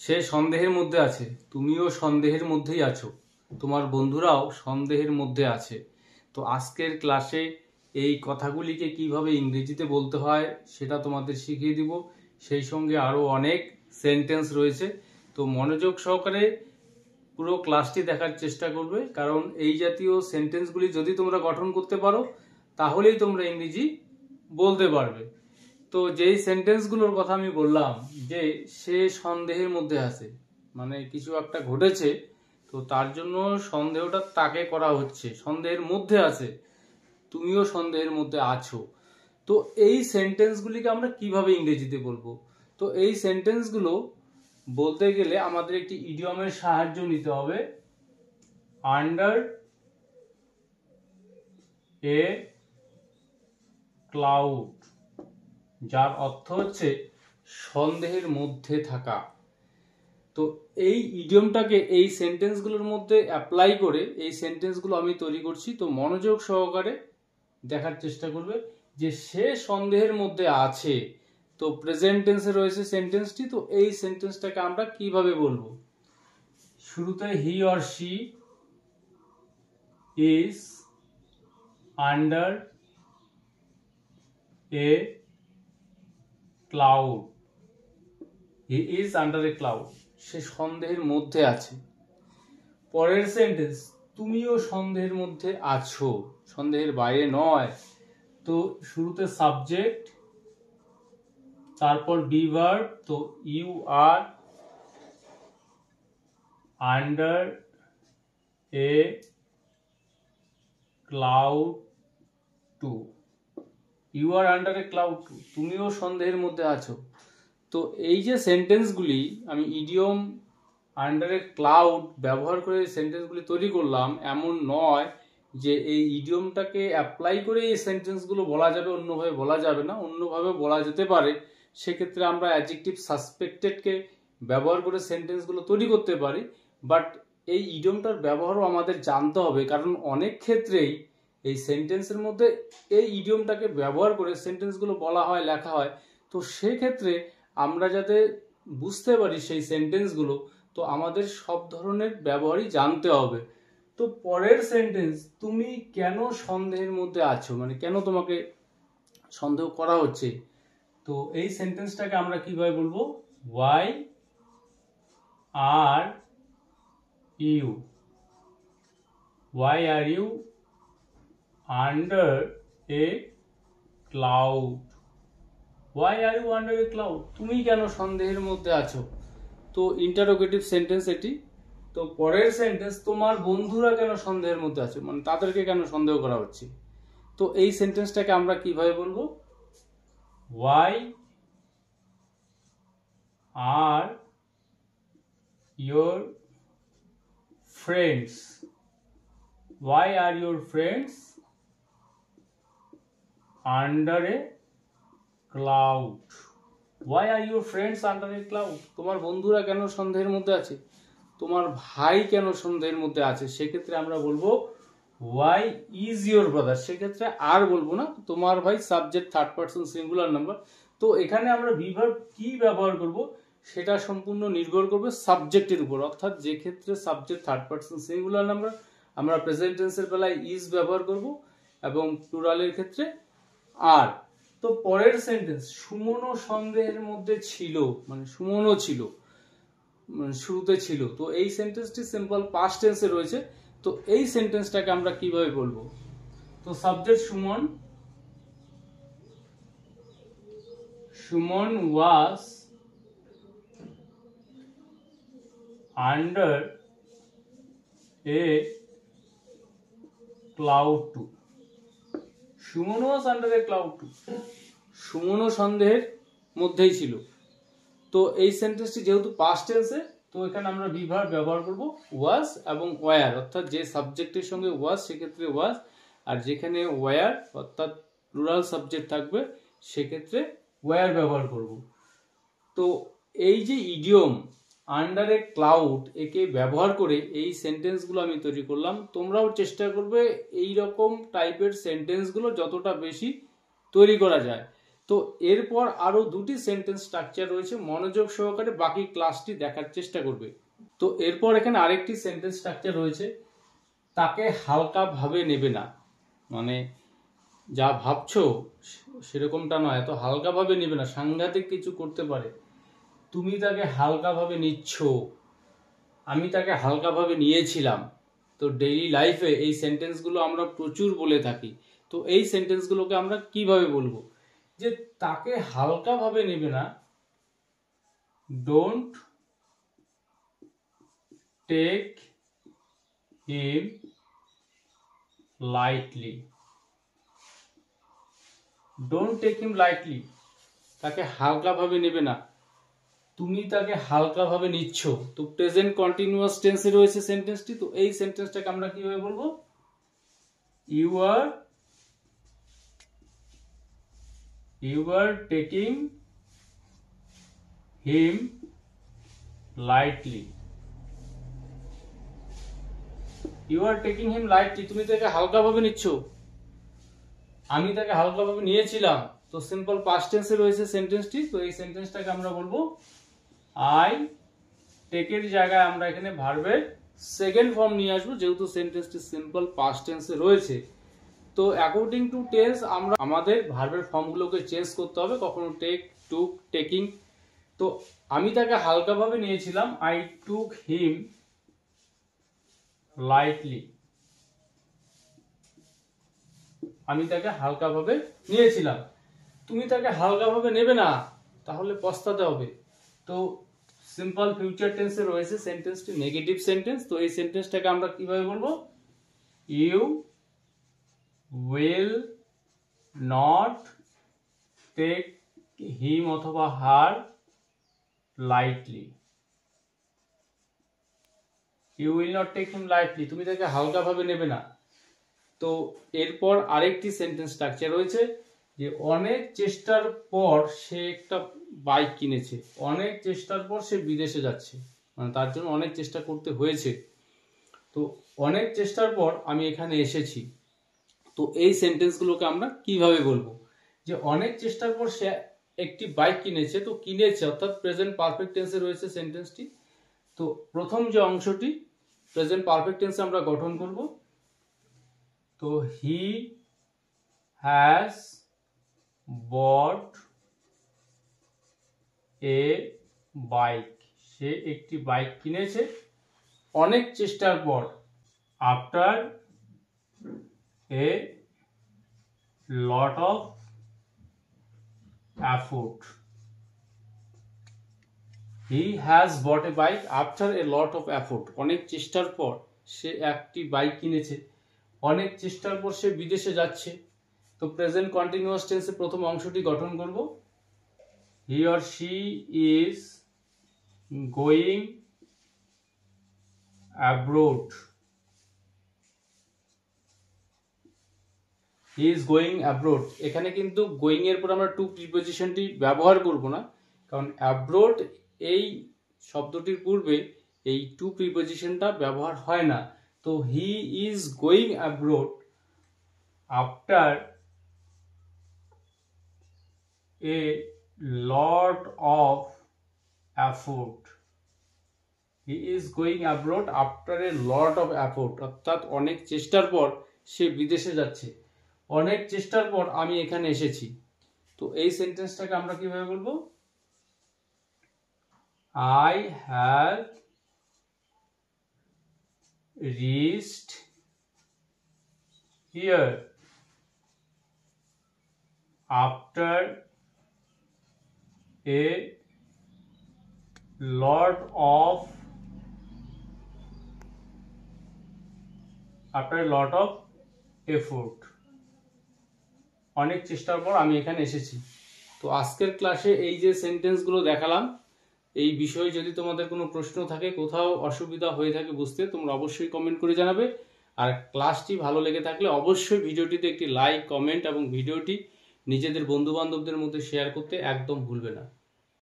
সে সন্দেহের মধ্যে আছে, তুমিও সন্দেহের মধ্যেই আছো, তোমার বন্ধুরাও সন্দেহের মধ্যে আছে। তো আজকের ক্লাসে এই কথাগুলিকে কিভাবে ইংরেজিতে বলতে হয় সেটা তোমাদের শিখিয়ে দিব। সেই সঙ্গে আরও অনেক সেন্টেন্স রয়েছে, তো মনোযোগ সহকারে পুরো ক্লাসটি দেখার চেষ্টা করবে, কারণ এই জাতীয় সেন্টেন্সগুলি যদি তোমরা গঠন করতে পারো তাহলেই তোমরা ইংরেজি বলতে পারবে। তো যেই সেন্টেন্সগুলোর কথা আমি বললাম যে সে সন্দেহের মধ্যে আছে, মানে কিছু একটা ঘটেছে, তো তার জন্য সন্দেহটা তাকে করা হচ্ছে, সন্দেহের মধ্যে আছে, তুমিও সন্দেহের মধ্যে আছো। তো এই সেন্টেন্সগুলিকে আমরা কিভাবে ইংরেজিতে বলবো? তো এই সেন্টেন্সগুলো বলতে গেলে আমাদের একটি ইডিয়মের সাহায্য নিতে হবে। আন্ডার এ ক্লাউড, যার অর্থ হচ্ছে সন্দেহের মধ্যে থাকা। তো এই ইডিয়মটাকে এই সেন্টেন্সগুলোর মধ্যে অ্যাপ্লাই করে এই সেন্টেন্সগুলো আমি তৈরি করছি। তো মনোযোগ সহকারে দেখার চেষ্টা করবে যে সে সন্দেহের মধ্যে আছে। তো প্রেজেন্ট টেন্সে রয়েছে সেন্টেন্সটি, তো এই সেন্টেন্সটাকে আমরা কিভাবে বলবো? শুরুতে he or she is under a cloud, he is under a cloud, সে সন্দেহের মধ্যে আছে। পরের সেন্টেন্স, তুমিও সন্দেহের মধ্যে আছো, সন্দেহের বাইরে নয়। তো শুরুতে সাবজেক্ট, তারপর বি ভার্ব, তো you are under a cloud too, you are under a cloud too, তুমিও সন্দেহের মধ্যে আছো। তো এই যে সেন্টেন্সগুলি আমি ইডিয়ম আন্ডার এ ক্লাউড ব্যবহার করে সেন্টেন্সগুলি তৈরি করলাম, এমন নয় যে এই ইডিয়মটাকে অ্যাপ্লাই করে এই সেন্টেন্সগুলো বলা যাবে, অন্যভাবে বলা যাবে না, অন্যভাবে বলা যেতে পারে। সেক্ষেত্রে আমরা অ্যাডজেক্টিভ সাসপেক্টেডকে ব্যবহার করে সেন্টেন্সগুলো তৈরি করতে পারি, বাট এই ইডিয়মটার ব্যবহারও আমাদের জানতে হবে, কারণ অনেক ক্ষেত্রেই এই সেন্টেন্সের মধ্যে এই ইডিয়মটাকে ব্যবহার করে সেন্টেন্সগুলো বলা হয়, লেখা হয়। তো সেক্ষেত্রে আমরা যাতে বুঝতে পারি সেই সেন্টেন্সগুলো, তো আমাদের সব ধরনের ব্যবহারই জানতে হবে। তো পরের সেন্টেন্স, তুমি কেন সন্দেহের মধ্যে আছো, মানে কেন তোমাকে সন্দেহ করা হচ্ছে। তো এই সেন্টেন্সটাকে আমরা কিভাবে বলবো? Why are you, why are you under a cloud, why are you under a cloud, তুমি কেন সন্দেহের মধ্যে আছো। তো ইন্টারোগেটিভ সেন্টেন্স এটি। তো পরের সেন্টেন্স, তোমার বন্ধুরা কেন সন্দেহের মধ্যে আছে, মানে তাদেরকে কেন সন্দেহ করা হচ্ছে। তো এই সেন্টেন্সটাকে আমরা কিভাবে বলবো? Why are your friends, why are your friends under a cloud, why are your friends under a cloud, তোমার বন্ধুরা কেন সন্দেহের মধ্যে আছে, তোমার ভাই কেন সন্দেহের মধ্যে আছে। সেক্ষেত্রে আমরা বলবো ওয়াই ইজ ইউর ব্রাদার, সেক্ষেত্রে আর বলবো না, তোমার ভাই subject third person singular number. তো এখানে আমরা বিভার্ব কি ব্যবহার করব সেটা সম্পূর্ণ নির্ভর করবে সাবজেক্টের উপর, অর্থাৎ যে ক্ষেত্রে subject third person singular number আমরা প্রেজেন্ট টেন্সের বেলায় ইজ ব্যবহার করব, এবং প্লুরালের ক্ষেত্রে আর। তো পরের সেন্টেন্স, সুমনও সন্দেহের মধ্যে ছিল, মানে সুমনও ছিল, মানে শুরুতে ছিল। তো এই সেন্টেন্সটি সিম্পল পাস্ট টেন্সে রয়েছে। তো এই সেন্টেন্সটাকে আমরা কিভাবে বলবো? তো subject Suman, Suman was under a cloud too, Suman was under a cloud too, সুমনও সন্দেহের মধ্যেই ছিল। তো এই সেন্টেন্সটি যেহেতু পাস্ট টেন্সে, তো এখানে আমরা বিভার্ব ব্যবহার করব ওয়াজ এবং ওয়ার, অর্থাৎ যে সাবজেক্টের সঙ্গে ওয়াজ সেক্ষেত্রে ওয়াজ, আর যেখানে ওয়ার অর্থাৎ প্লুরাল সাবজেক্ট থাকবে সেক্ষেত্রে ওয়ার ব্যবহার করব। তো এই যে ইডিয়ম আন্ডার এ ক্লাউড, একে ব্যবহার করে এই সেন্টেন্সগুলো আমি তৈরি করলাম। তোমরাও চেষ্টা করবে এই রকম টাইপের সেন্টেন্সগুলো যতটা বেশি তৈরি করা যায়। তো এরপর আরো দুটি সেন্টেন্স স্ট্রাকচার রয়েছে, মনোযোগ সহকারে বাকি ক্লাসটি দেখার চেষ্টা করবে। তো এরপর এখানে আরেকটি সেন্টেন্স স্ট্রাকচার রয়েছে, তাকে হালকা ভাবে নেবে না, মানে যা ভাবছো সেরকমটা নয়, এত হালকা ভাবে নেবে না, সাংঘাতিক কিছু করতে পারে। তুমি তাকে হালকা ভাবে নিচ্ছ, আমি তাকে হালকা ভাবে নিয়েছিলাম। তো ডেইলি লাইফে এই সেন্টেন্সগুলো আমরা প্রচুর বলে থাকি। তো এই সেন্টেন্সগুলোকে আমরা কিভাবে বলবো, যে তাকে হালকা ভাবে নেবে না, don't take him lightly. Don't take him lightly, তাকে হালকা ভাবে নেবে না, তুমি তাকে হালকা ভাবে নিচ্ছ। তো প্রেজেন্ট কন্টিনিউয়াস টেন্সে রয়েছে সেন্টেন্সটি। তো এই সেন্টেন্সটাকে আমরা কিভাবে বলবো, you are taking him lightly. You are taking him lightly, তুমি তাকে হালকা ভাবে নিচ্ছ, আমি তাকে হালকা ভাবে নিয়েছিলাম। তো সিম্পল পাস্ট টেন্সে রয়েছে সেন্টেন্সটি। তো এই সেন্টেন্সটাকে আমরা বলবো আই টেকের জায়গায় আমরা এখানে ভার্বের সেকেন্ড ফর্ম নিয়ে আসবো, যেহেতু সেন্টেন্সটি সিম্পল পাস্ট টেন্সে রয়েছে। তো অ্যাকর্ডিং টু টেন্স আমরা আমাদের ভার্বের ফর্মগুলোকে চেঞ্জ করতে হবে, কখনো টেক, টুক, টেকিং। তো আমি তাকে হালকাভাবে নিয়েছিলাম, আই টুক হিম লাইটলি। আমি তাকে হালকাভাবে নিয়েছিলাম। তুমি তাকে হালকাভাবে নেবে না, তাহলে পস্তাতে হবে। তো সিম্পল ফিউচার টেন্সে রয়েছে সেন্টেন্সটি, নেগেটিভ সেন্টেন্স। তো এই সেন্টেন্সটাকে আমরা কিভাবে বলবো, you will not take him অথবা her lightly. You will not take him lightly, তুমি তাকে হালকাভাবে নেবে না। তো এরপর আরেকটি সেন্টেন্স স্ট্রাকচার রয়েছে, যে অনেক চেষ্টার পর সে একটা বাইক কিনেছে, অনেক চেষ্টার পর সে বিদেশে যাচ্ছে, মানে তার জন্য অনেক চেষ্টা করতে হয়েছে। তো অনেক চেষ্টার পর আমি এখানে এসেছি। তো এই সেন্টেন্সগুলোকে আমরা কিভাবে বলবো, যে অনেক চেষ্টার পর সে একটি বাইক কিনেছে। তো কিনেছে অর্থাৎ প্রেজেন্ট পারফেক্ট টেন্সে রয়েছে সেন্টেন্সটি। তো প্রথম যে অংশটি প্রেজেন্ট পারফেক্ট টেন্সে আমরা গঠন করব। তো হি হ্যাজ বট এ বাইক, সে একটি বাইক কিনেছে অনেক চেষ্টার পর, after a lot of effort. He has bought a bike after a lot of effort, অনেক চেষ্টার পর সে একটি বাইক কিনেছে, অনেক চেষ্টার পর সে বিদেশে যাচ্ছে। তো প্রেজেন্ট কন্টিনিউয়াস টেন্সে প্রথম অংশটি গঠন করব, হি or she is going abroad. He is going abroad, এখানে কিন্তু গোয়িং এর পর আমরা টু প্রিপোজিশনটি ব্যবহার করব না, কারণ অ্যাব্রোড এই শব্দটির পূর্বে এই টু প্রিপোজিশনটা ব্যবহার হয় না। তো he is going abroad after a lot of effort. He is going abroad after a lot of effort, অর্থাৎ অনেক চেষ্টার পর সে বিদেশে যাচ্ছে, অনেক চেষ্টার পর আমি এখানে এসেছি। তো এই সেন্টেন্সটাকে আমরা কিভাবে বলবো, I have reached here after a lot of effort. অনেক চেষ্টার পর আমি এখানে এসেছি। তো আজকের ক্লাসে এই যে সেন্টেন্সগুলো দেখালাম, এই বিষয়ে যদি তোমাদের কোনো প্রশ্ন থাকে, কোথাও অসুবিধা হয়ে থাকে বুঝতে, তোমরা অবশ্যই কমেন্ট করে জানাবে। আর ক্লাসটি ভালো লেগে থাকলে অবশ্যই ভিডিওটিতে একটি লাইক, কমেন্ট এবং ভিডিওটি নিজেদের বন্ধু বান্ধবদের মধ্যে শেয়ার করতে একদম ভুলবে না।